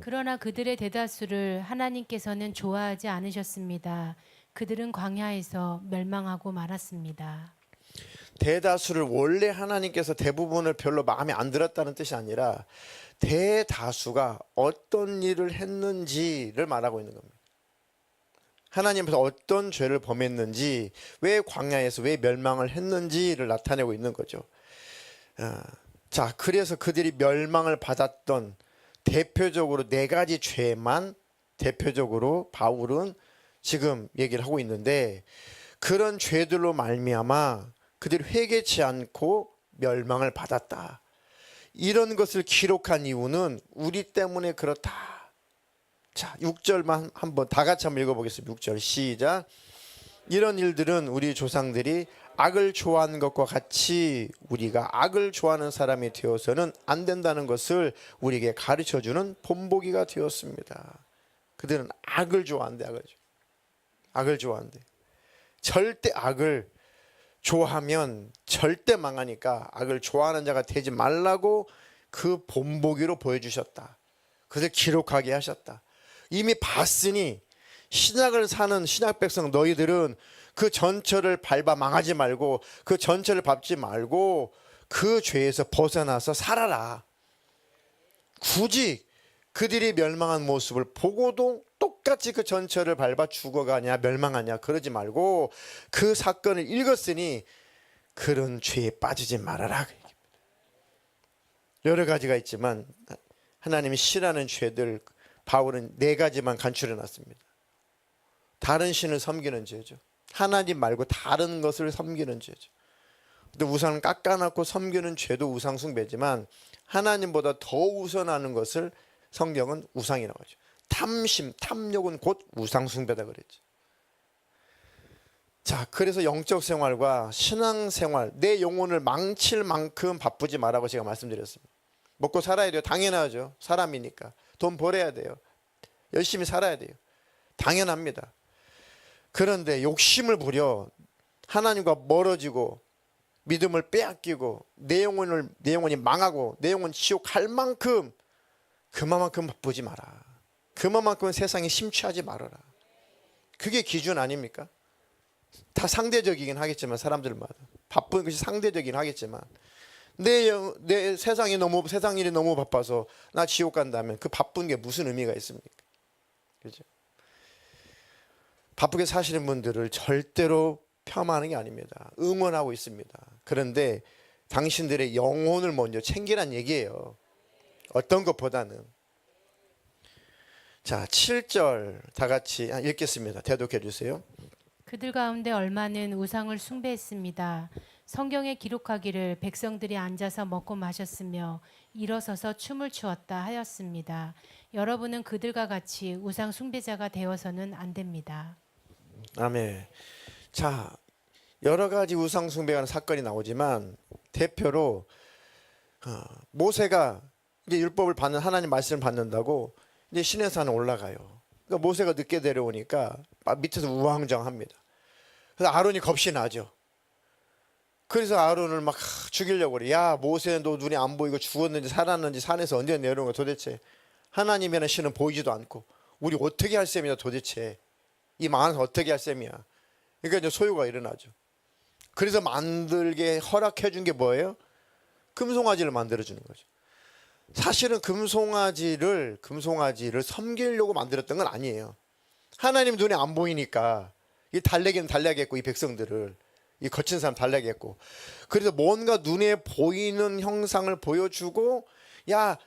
그러나 그들의 대다수를 하나님께서는 좋아하지 않으셨습니다. 그들은 광야에서 멸망하고 말았습니다. 대다수를 원래 하나님께서 대부분을 별로 마음에 안 들었다는 뜻이 아니라 대다수가 어떤 일을 했는지를 말하고 있는 겁니다. 하나님 앞에서 어떤 죄를 범했는지, 왜 광야에서 왜 멸망을 했는지를 나타내고 있는 거죠. 자, 그래서 그들이 멸망을 받았던 대표적으로 4가지 죄만 대표적으로 바울은 지금 얘기를 하고 있는데, 그런 죄들로 말미암아 그들이 회개치 않고 멸망을 받았다. 이런 것을 기록한 이유는 우리 때문에 그렇다. 자, 6절만 한번 다 같이 한번 읽어보겠습니다. 6절 시작. 이런 일들은 우리 조상들이 악을 좋아하는 것과 같이 우리가 악을 좋아하는 사람이 되어서는 안 된다는 것을 우리에게 가르쳐주는 본보기가 되었습니다. 그들은 악을 좋아한대. 악을 좋아한대. 절대 악을 좋아하면 절대 망하니까 악을 좋아하는 자가 되지 말라고 그 본보기로 보여주셨다. 그것을 기록하게 하셨다. 이미 봤으니 신약을 사는 신약 백성 너희들은 그 전철을 밟아 망하지 말고, 그 전철을 밟지 말고 그 죄에서 벗어나서 살아라. 굳이 그들이 멸망한 모습을 보고도 똑같이 그 전철을 밟아 죽어가냐 멸망하냐 그러지 말고 그 사건을 읽었으니 그런 죄에 빠지지 말아라. 여러 가지가 있지만 하나님이 싫어하는 죄들 바울은 4가지만 간추려 놨습니다. 다른 신을 섬기는 죄죠. 하나님 말고 다른 것을 섬기는 죄죠. 또 우상을 깎아놓고 섬기는 죄도 우상 숭배지만 하나님보다 더 우선하는 것을 성경은 우상이라고 하죠. 탐심, 탐욕은 곧 우상 숭배다 그랬죠. 자, 그래서 영적 생활과 신앙 생활, 내 영혼을 망칠 만큼 바쁘지 말라고 제가 말씀드렸습니다. 먹고 살아야 돼요. 당연하죠. 사람이니까. 돈 벌어야 돼요. 열심히 살아야 돼요. 당연합니다. 그런데 욕심을 부려 하나님과 멀어지고 믿음을 빼앗기고 내 영혼이 망하고 내 영혼 지옥 갈 만큼 그만큼 바쁘지 마라. 그만큼 세상에 심취하지 말아라. 그게 기준 아닙니까? 다 상대적이긴 하겠지만 사람들마다 바쁜 것이 상대적이긴 하겠지만 내 세상 일이 너무 바빠서 나 지옥 간다면 그 바쁜 게 무슨 의미가 있습니까? 그렇죠? 바쁘게 사시는 분들을 절대로 폄하하는 게 아닙니다. 응원하고 있습니다. 그런데 당신들의 영혼을 먼저 챙기란 얘기예요. 어떤 것보다는. 자, 7절 다 같이 읽겠습니다. 대독해 주세요. 그들 가운데 얼마는 우상을 숭배했습니다. 성경에 기록하기를 백성들이 앉아서 먹고 마셨으며 일어서서 춤을 추었다 하였습니다. 여러분은 그들과 같이 우상 숭배자가 되어서는 안 됩니다. 아멘. 자, 여러 가지 우상 숭배하는 사건이 나오지만 대표로 모세가 이제 율법을 받는 하나님 말씀을 받는다고 이제 시내 산에 올라가요. 그러니까 모세가 늦게 내려오니까 밑에서 우왕좌왕합니다. 그래서 아론이 겁이 나죠. 그래서 아론을 막 죽이려고 그래. 야, 모세 너 눈이 안 보이고 죽었는지 살았는지 산에서 언제 내려온 거야 도대체. 하나님이라는 신은 보이지도 않고 우리 어떻게 할 셈이야 도대체. 이 망한에서 어떻게 할 셈이야. 그러니까 이제 소요가 일어나죠. 그래서 만들게 허락해 준 게 뭐예요? 금송아지를 만들어 주는 거죠. 사실은 금송아지를 섬기려고 만들었던 건 아니에요. 하나님 눈에 안 보이니까 이 달래기는 달래야겠고 이 백성들을 이 거친 사람 달래야겠고 그래서 뭔가 눈에 보이는 형상을 보여주고 야,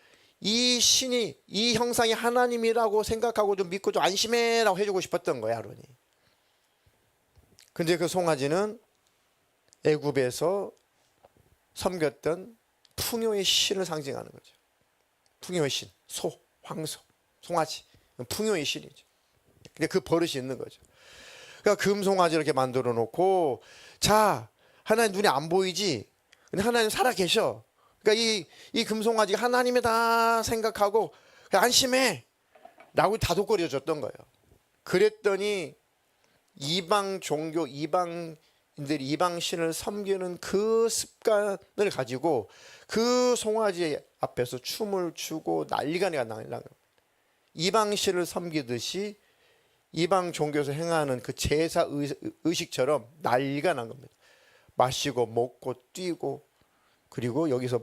이 신이 이 형상이 하나님이라고 생각하고 좀 믿고 좀 안심해라고 해주고 싶었던 거야 아론이. 근데 그 송아지는 애굽에서 섬겼던 풍요의 신을 상징하는 거죠. 풍요의 신, 소, 황소, 송아지, 풍요의 신이죠. 근데 그 버릇이 있는 거죠. 그러니까 금송아지 이렇게 만들어 놓고 자, 하나님 눈에 안 보이지? 근데 하나님 살아 계셔. 그러니까 이 금송아지가 하나님이다 생각하고 안심해 라고 다독거려 줬던 거예요. 그랬더니 이방 종교, 이방인들이 이방신을 섬기는 그 습관을 가지고 그 송아지 앞에서 춤을 추고 난리가 나요. 이방신을 섬기듯이 이방 종교에서 행하는 그 제사 의식처럼 난리가 난 겁니다. 마시고 먹고 뛰고 그리고 여기서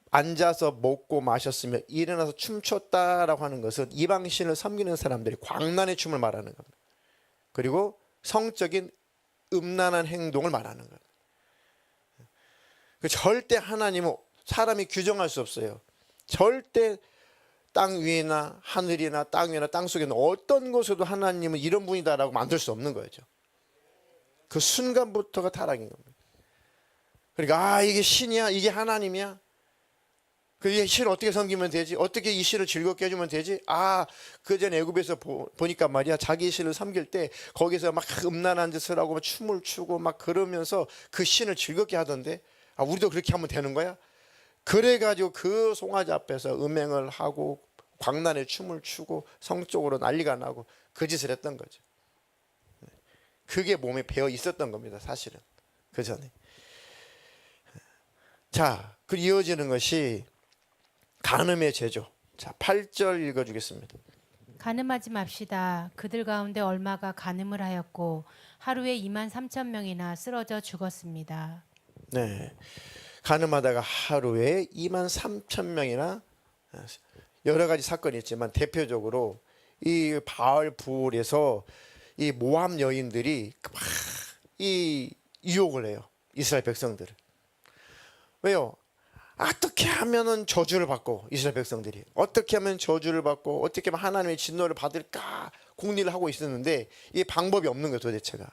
앉아서 먹고 마셨으며 일어나서 춤췄다라고 하는 것은 이방신을 섬기는 사람들이 광란의 춤을 말하는 겁니다. 그리고 성적인 음란한 행동을 말하는 거예요. 절대 하나님은 사람이 규정할 수 없어요. 절대 땅 위나 하늘이나 땅 위나 땅 속에는 어떤 곳에도 하나님은 이런 분이다라고 만들 수 없는 거죠. 그 순간부터가 타락인 겁니다. 그러니까 이게 신이야, 이게 하나님이야. 그 신을 어떻게 섬기면 되지? 어떻게 이 신을 즐겁게 해주면 되지? 그전 애굽에서 보니까 말이야 자기 신을 섬길 때 거기서 막 음란한 짓을 하고 막 춤을 추고 막 그러면서 그 신을 즐겁게 하던데 우리도 그렇게 하면 되는 거야? 그래가지고 그 송아지 앞에서 음행을 하고 광란의 춤을 추고 성적으로 난리가 나고 그 짓을 했던 거죠. 그게 몸에 배어 있었던 겁니다. 사실은 그 전에. 자, 그 이어지는 것이 간음의 죄죠. 자, 8절 읽어주겠습니다. 간음하지 맙시다. 그들 가운데 얼마가 간음을 하였고 하루에 23,000명이나 쓰러져 죽었습니다. 네, 간음하다가 하루에 23,000명이나 여러 가지 사건이 있지만 대표적으로 이 바알불에서 이 모함 여인들이 막 이 유혹을 해요. 이스라엘 백성들을. 왜요? 어떻게 하면은 저주를 받고 이스라엘 백성들이 어떻게 하면 저주를 받고 어떻게 하면 하나님의 진노를 받을까 궁리를 하고 있었는데 이 방법이 없는 거예요 도대체가.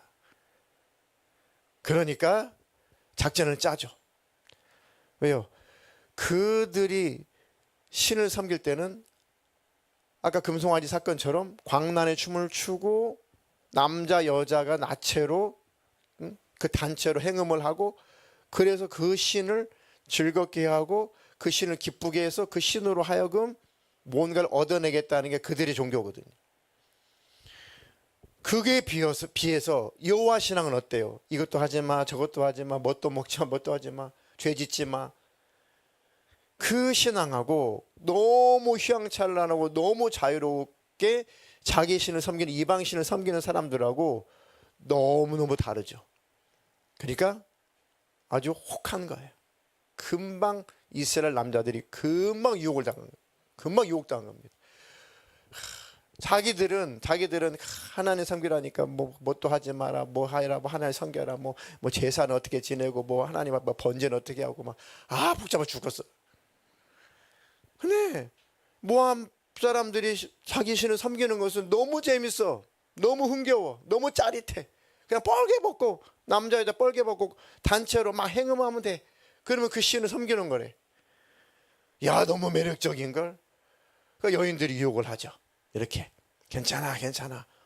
그러니까 작전을 짜죠. 왜요? 그들이 신을 섬길 때는 아까 금송아지 사건처럼 광란의 춤을 추고 남자 여자가 나체로 그 단체로 행음을 하고 그래서 그 신을 즐겁게 하고 그 신을 기쁘게 해서 그 신으로 하여금 뭔가를 얻어내겠다는 게 그들의 종교거든요. 그게 비해서 여호와 신앙은 어때요? 이것도 하지 마, 저것도 하지 마, 뭣도 먹지 마, 뭣도 하지 마, 죄 짓지 마. 그 신앙하고 너무 휘황찬란하고 너무 자유롭게 자기 신을 섬기는 이방 신을 섬기는 사람들하고 너무너무 다르죠. 그러니까 아주 혹한 거예요. 금방 이스라엘 남자들이 금방 유혹을 당한 거예요. 금방 유혹당한 겁니다. 자기들은 하나님 섬기라니까 뭣도 하지 마라, 뭐 하라, 뭐 하나님 섬겨라, 뭐 제사는 어떻게 지내고 뭐 하나님 뭐 번제는 어떻게 하고 막 복잡해 죽었어. 근데 모함 사람들이 자기 신을 섬기는 것은 너무 재밌어, 너무 흥겨워, 너무 짜릿해. 그냥 뻘개 벗고 남자 여자 뻘개 벗고 단체로 막 행음하면 돼. 그러면 그 신을 섬기는 거래. 야, 너무 매력적인 걸. 그러니까 여인들이 유혹을 하죠. 이렇게 괜찮아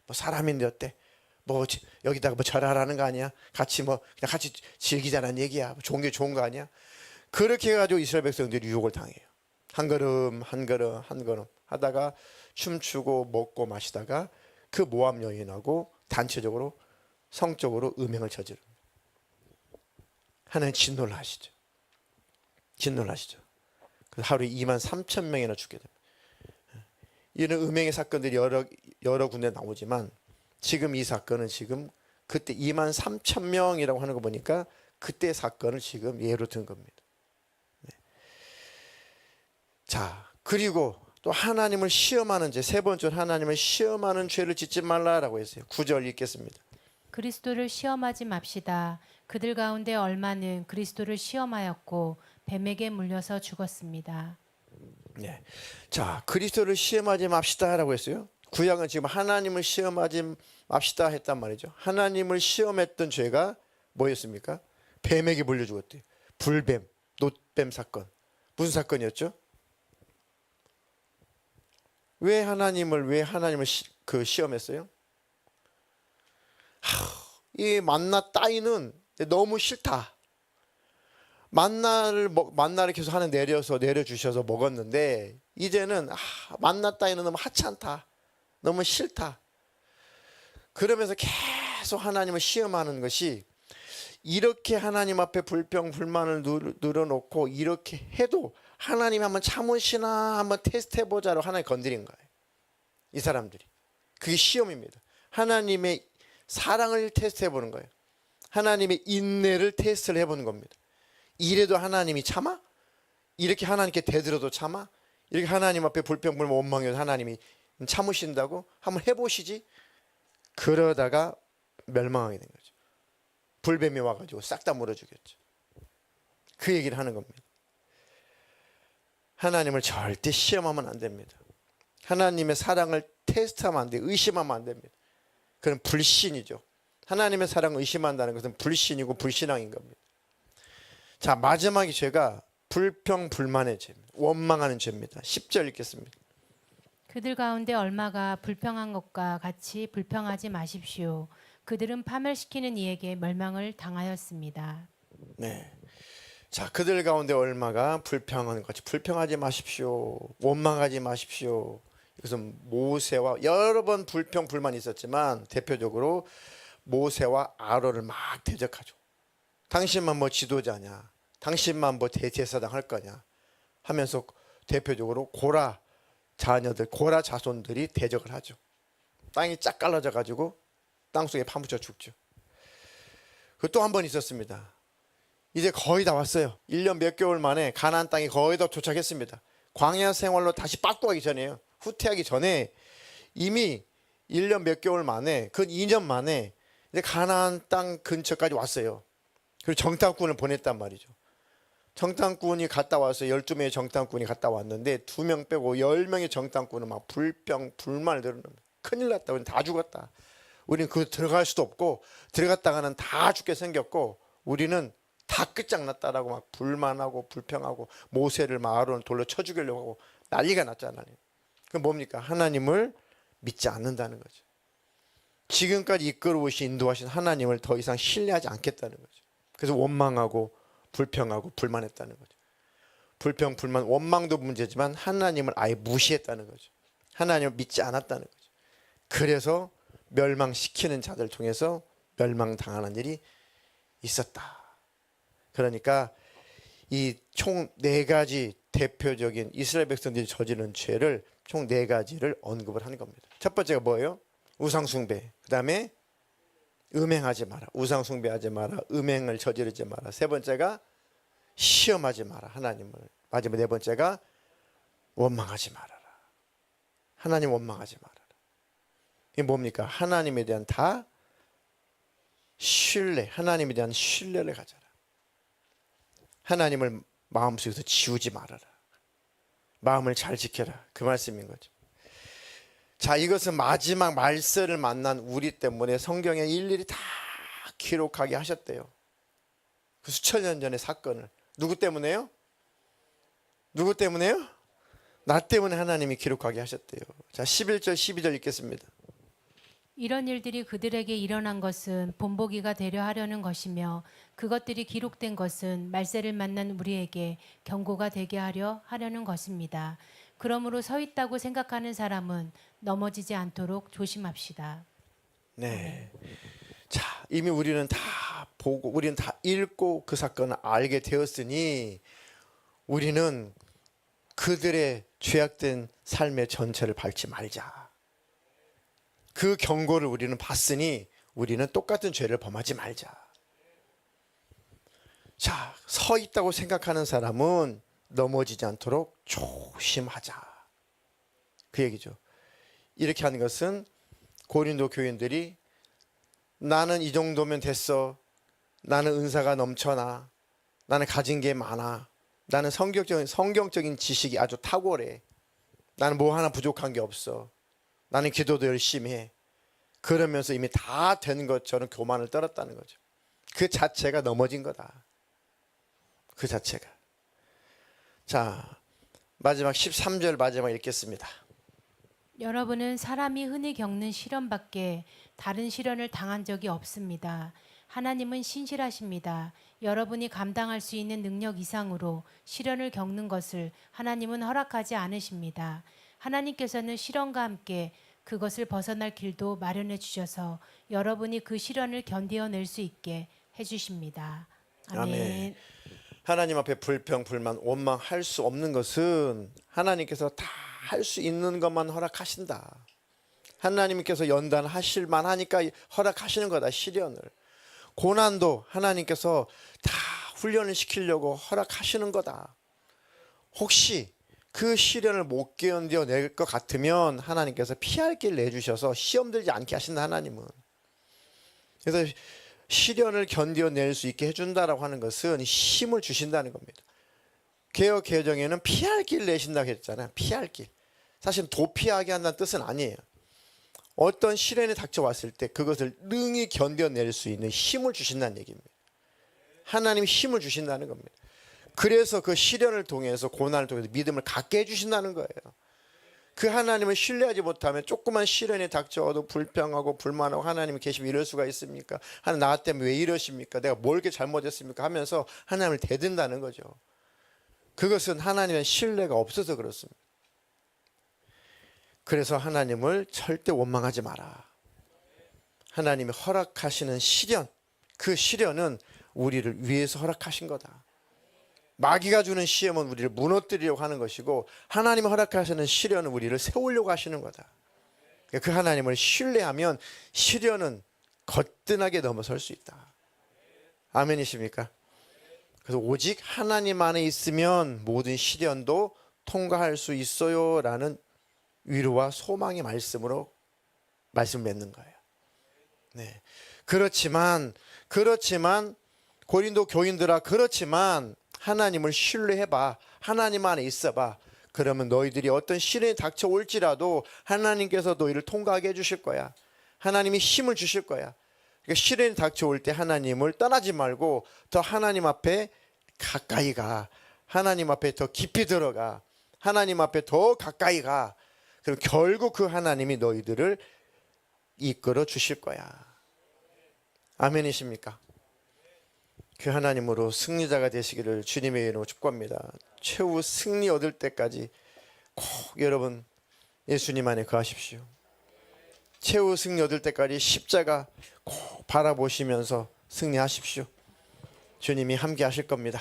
뭐 사람인데 어때? 뭐 여기다가 뭐 절하라는 거 아니야? 같이 그냥 같이 즐기자는 얘기야. 좋은 게 좋은 거 아니야? 그렇게 해가지고 이스라엘 백성들이 유혹을 당해요. 한 걸음 한 걸음 한 걸음 하다가 춤추고 먹고 마시다가 그 모함 여인하고 단체적으로 성적으로 음행을 저지릅니다. 하나님 진노를 하시죠. 진노를 하시죠. 그래서 하루에 23,000명이나 죽게 됩니다. 이런 음행의 사건들이 여러 군데 나오지만 지금 이 사건은 지금 그때 23,000명이라고 하는 거 보니까 그때 사건을 지금 예로 든 겁니다. 네. 자, 그리고 또 하나님을 시험하는 죄, 세 번째로 하나님을 시험하는 죄를 짓지 말라라고 했어요. 9절 읽겠습니다. 그리스도를 시험하지 맙시다. 그들 가운데 얼마는 그리스도를 시험하였고 뱀에게 물려서 죽었습니다. 네. 자, 그리스도를 시험하지 맙시다라고 했어요. 구약은 지금 하나님을 시험하지 맙시다 했단 말이죠. 하나님을 시험했던 죄가 뭐였습니까? 뱀에게 물려 죽었대요. 불뱀, 놋뱀 사건. 무슨 사건이었죠? 왜 하나님을 시험했어요? 이 만나 따위는 너무 싫다. 만나를 계속 하나 내려주셔서 먹었는데 이제는 만나 따위는 너무 하찮다. 너무 싫다. 그러면서 계속 하나님을 시험하는 것이 이렇게 하나님 앞에 불평 불만을 늘어놓고 이렇게 해도 하나님이 한번 참으시나 한번 테스트해보자로 하나님 건드린 거예요. 이 사람들이. 그게 시험입니다. 하나님의 사랑을 테스트해보는 거예요. 하나님의 인내를 테스트를 해보는 겁니다. 이래도 하나님이 참아? 이렇게 하나님께 대들어도 참아? 이렇게 하나님 앞에 불평 불만 원망해도 하나님이 참으신다고? 한번 해보시지? 그러다가 멸망하게 된 거죠. 불뱀이 와가지고 싹 다 물어주겠죠. 그 얘기를 하는 겁니다. 하나님을 절대 시험하면 안 됩니다. 하나님의 사랑을 테스트하면 안 돼요. 의심하면 안 됩니다. 그건 불신이죠. 하나님의 사랑을 의심한다는 것은 불신이고 불신앙인 겁니다. 자, 마지막이 죄가 불평 불만의 죄입니다. 원망하는 죄입니다. 10절 읽겠습니다. 그들 가운데 얼마가 불평한 것과 같이 불평하지 마십시오. 그들은 파멸시키는 이에게 멸망을 당하였습니다. 네. 자, 그들 가운데 얼마가 불평하는 것 같이 불평하지 마십시오. 원망하지 마십시오. 이것은 모세와 여러 번 불평 불만이 있었지만 대표적으로 모세와 아론을 막 대적하죠. 당신만 뭐 지도자냐? 당신만 뭐 대제사장 할 거냐? 하면서 대표적으로 고라 자녀들, 고라 자손들이 대적을 하죠. 땅이 쫙 갈라져 가지고 땅속에 파묻혀 죽죠. 그 또 한 번 있었습니다. 이제 거의 다 왔어요. 1년 몇 개월 만에 가나안 땅이 거의 다 도착했습니다. 광야 생활로 다시 빠꾸하기 전에요. 후퇴하기 전에 이미 1년 몇 개월 만에 그 2년 만에 이제 가나안 땅 근처까지 왔어요. 그리고 정탐꾼을 보냈단 말이죠. 정탐꾼이 갔다 와서 12명의 정탐꾼이 갔다 왔는데 2명 빼고 10명의 정탐꾼은 막 불평 불만을 들어옵니다. 큰일 났다. 우리는 다 죽었다. 우리는 그 들어갈 수도 없고 들어갔다가는 다 죽게 생겼고 우리는 다 끝장났다라고 막 불만하고 불평하고 모세를 막 아론을 돌로 쳐 죽이려고 하고 난리가 났잖아요. 그건 뭡니까? 하나님을 믿지 않는다는 거죠. 지금까지 이끌어오신 인도하신 하나님을 더 이상 신뢰하지 않겠다는 거죠. 그래서 원망하고 불평하고 불만했다는 거죠. 불평 불만 원망도 문제지만 하나님을 아예 무시했다는 거죠. 하나님을 믿지 않았다는 거죠. 그래서 멸망시키는 자들을 통해서 멸망당하는 일이 있었다. 그러니까 이 총 4가지 대표적인 이스라엘 백성들이 저지른 죄를 총 4가지를 언급을 하는 겁니다. 첫 번째가 뭐예요? 우상숭배. 그 다음에 음행하지 마라. 우상숭배하지 마라. 음행을 저지르지 마라. 세 번째가 시험하지 마라. 하나님을. 마지막 4번째가 원망하지 말아라. 하나님 원망하지 말아라. 이게 뭡니까? 하나님에 대한 다 신뢰. 하나님에 대한 신뢰를 가져라. 하나님을 마음속에서 지우지 말아라. 마음을 잘 지켜라. 그 말씀인 거죠. 자, 이것은 마지막 말세를 만난 우리 때문에 성경에 일일이 다 기록하게 하셨대요. 그 수천 년 전의 사건을. 누구 때문에요? 누구 때문에요? 나 때문에 하나님이 기록하게 하셨대요. 자, 11절 12절 읽겠습니다. 이런 일들이 그들에게 일어난 것은 본보기가 되려 하려는 것이며 그것들이 기록된 것은 말세를 만난 우리에게 경고가 되게 하려는 것입니다. 그러므로 서 있다고 생각하는 사람은 넘어지지 않도록 조심합시다. 네. 자, 이미 우리는 다 보고 우리는 다 읽고 그 사건을 알게 되었으니 우리는 그들의 죄악된 삶의 전체를 밟지 말자. 그 경고를 우리는 봤으니 우리는 똑같은 죄를 범하지 말자. 자, 서 있다고 생각하는 사람은 넘어지지 않도록 조심하자. 그 얘기죠. 이렇게 하는 것은 고린도 교인들이 나는 이 정도면 됐어. 나는 은사가 넘쳐나. 나는 가진 게 많아. 나는 성경적인 지식이 아주 탁월해. 나는 뭐 하나 부족한 게 없어. 나는 기도도 열심히 해. 그러면서 이미 다 된 것처럼 교만을 떨었다는 거죠. 그 자체가 넘어진 거다. 그 자체가. 자, 마지막 13절 마지막 읽겠습니다. 여러분은 사람이 흔히 겪는 시련밖에 다른 시련을 당한 적이 없습니다. 하나님은 신실하십니다. 여러분이 감당할 수 있는 능력 이상으로 시련을 겪는 것을 하나님은 허락하지 않으십니다. 하나님께서는 시련과 함께 그것을 벗어날 길도 마련해 주셔서 여러분이 그 시련을 견디어낼 수 있게 해주십니다. 아멘. 아멘. 하나님 앞에 불평, 불만, 원망할 수 없는 것은 하나님께서 다 할 수 있는 것만 허락하신다. 하나님께서 연단하실 만하니까 허락하시는 거다. 시련을. 고난도 하나님께서 다 훈련을 시키려고 허락하시는 거다. 혹시 그 시련을 못 견뎌낼 것 같으면 하나님께서 피할 길 내주셔서 시험 들지 않게 하신다. 하나님은. 그래서 시련을 견뎌낼 수 있게 해준다라고 하는 것은 힘을 주신다는 겁니다. 개혁 개정에는 피할 길 내신다고 했잖아요. 피할 길. 사실 도피하게 한다는 뜻은 아니에요. 어떤 시련이 닥쳐왔을 때 그것을 능히 견뎌낼 수 있는 힘을 주신다는 얘기입니다. 하나님이 힘을 주신다는 겁니다. 그래서 그 시련을 통해서 고난을 통해서 믿음을 갖게 해주신다는 거예요. 그 하나님을 신뢰하지 못하면 조그만 시련이 닥쳐도 불평하고 불만하고 하나님이 계시면 이럴 수가 있습니까? 하나님 나 때문에 왜 이러십니까? 내가 뭘 이렇게 잘못했습니까? 하면서 하나님을 대든다는 거죠. 그것은 하나님의 신뢰가 없어서 그렇습니다. 그래서 하나님을 절대 원망하지 마라. 하나님이 허락하시는 시련, 그 시련은 우리를 위해서 허락하신 거다. 마귀가 주는 시험은 우리를 무너뜨리려고 하는 것이고 하나님이 허락하시는 시련은 우리를 세우려고 하시는 거다. 그 하나님을 신뢰하면 시련은 거뜬하게 넘어설 수 있다. 아멘이십니까? 그래서 오직 하나님 안에 있으면 모든 시련도 통과할 수 있어요 라는 위로와 소망의 말씀으로 말씀을 맺는 거예요. 네. 그렇지만 고린도 교인들아 그렇지만 하나님을 신뢰해봐. 하나님 안에 있어봐. 그러면 너희들이 어떤 시련이 닥쳐올지라도 하나님께서 너희를 통과하게 해주실 거야. 하나님이 힘을 주실 거야. 그러니까 시련이 닥쳐올 때 하나님을 떠나지 말고 더 하나님 앞에 가까이 가. 하나님 앞에 더 깊이 들어가. 하나님 앞에 더 가까이 가. 그럼 결국 그 하나님이 너희들을 이끌어 주실 거야. 아멘이십니까? 그 하나님으로 승리자가 되시기를 주님의 이름으로 축복합니다. 최후 승리 얻을 때까지 꼭 여러분 예수님 안에 거하십시오. 최후 승리 얻을 때까지 십자가 꼭 바라보시면서 승리하십시오. 주님이 함께 하실 겁니다.